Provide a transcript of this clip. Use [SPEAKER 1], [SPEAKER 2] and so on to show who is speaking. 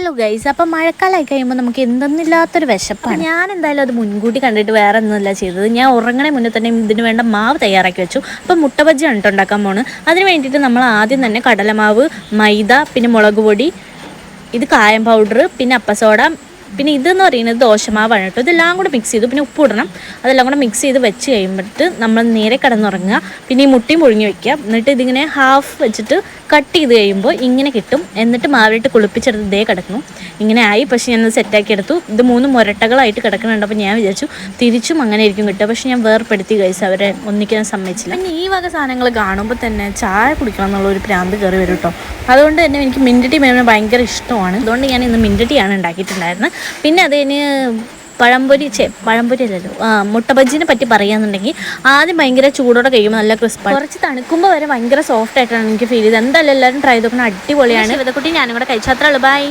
[SPEAKER 1] Hello guys, അപ്പം മഴക്കാലമായി കഴിയുമ്പോൾ നമുക്ക് എന്തെന്നില്ലാത്തൊരു വിശപ്പാണ്. ഞാൻ എന്തായാലും അത് മുൻകൂട്ടി കണ്ടിട്ട് വേറെ ഒന്നുമല്ല ചെയ്തത്. ഞാൻ ഉറങ്ങണേ മുന്നേ തന്നെ ഇതിന് വേണ്ട മാവ് തയ്യാറാക്കി വെച്ചു. അപ്പം മുട്ട ബജ്ജിയാണ് കേട്ടോ ഉണ്ടാക്കാൻ പോണ്. അതിന് വേണ്ടിയിട്ട് നമ്മൾ ആദ്യം തന്നെ കടലമാവ്, മൈദ, പിന്നെ മുളക് പൊടി, ഇത് കായം പൗഡർ, പിന്നെ അപ്പസോഡ, പിന്നെ ഇതെന്ന് പറയുന്നത് ദോശമാവാണ് കേട്ടോ. ഇതെല്ലാം കൂടെ മിക്സ് ചെയ്തു, പിന്നെ ഉപ്പ് ഇടണം. അതെല്ലാം കൂടെ മിക്സ് ചെയ്ത് വെച്ച് കഴിയുമ്പോഴത്ത് നമ്മൾ നേരെ കിടന്നുറങ്ങുക. പിന്നെ ഈ മുട്ടയും പുഴുങ്ങി വെക്കുക. എന്നിട്ട് ഇതിങ്ങനെ ഹാഫ് വെച്ചിട്ട് കട്ട് ചെയ്ത് കഴിയുമ്പോൾ ഇങ്ങനെ കിട്ടും. എന്നിട്ട് മാവിലിട്ട് കുളിപ്പിച്ചെടുത്ത് ഇതേ കിടക്കുന്നു. ഇങ്ങനെ ആയി. പക്ഷേ ഞാനത് സെറ്റാക്കി എടുത്തു. ഇത് 3 മുരട്ടകളായിട്ട് കിടക്കുന്നുണ്ട്. അപ്പോൾ ഞാൻ വിചാരിച്ചു തിരിച്ചും അങ്ങനെ ആയിരിക്കും കിട്ടുക. പക്ഷേ ഞാൻ വേർപ്പെടുത്തി കഴിച്ച് അവരെ ഒന്നിക്കാൻ സമ്മതിച്ചില്ല. പിന്നെ ഈ വക സാധനങ്ങൾ കാണുമ്പോൾ തന്നെ ചായ കുടിക്കണം എന്നുള്ളൊരു പ്രാന്ത് കയറി വരും കേട്ടോ. അതുകൊണ്ട് തന്നെ എനിക്ക് മിൻറ്റ് ടീ മേടിക്കാൻ ഭയങ്കര ഇഷ്ടമാണ്. അതുകൊണ്ട് ഞാൻ ഇന്ന് മിൻറ്റ് ടീയാണ് ഉണ്ടാക്കിയിട്ടുണ്ടായിരുന്നത്. പിന്നെ അതിന് പഴംപൊരി അല്ലല്ലോ, മുട്ട ബജ്ജിനെ പറ്റി പറയുകയാണെന്നുണ്ടെങ്കിൽ ആദ്യം ഭയങ്കര ചൂടോടെ കഴിയുമ്പോൾ നല്ല ക്രിസ്പാണ്. കുറച്ച് തണുക്കുമ്പോൾ വരെ ഭയങ്കര സോഫ്റ്റ് ആയിട്ടാണ് എനിക്ക് ഫീൽ ചെയ്തത്. എന്തായാലും എല്ലാവരും ട്രൈ ചെയ്ത് നോക്കണം, അടിപൊളിയാണ്. ഇവതക്കുട്ടി ഞാനും കൂടെ കഴിച്ചാൽ അത്രയുള്ളൂ. ബൈ.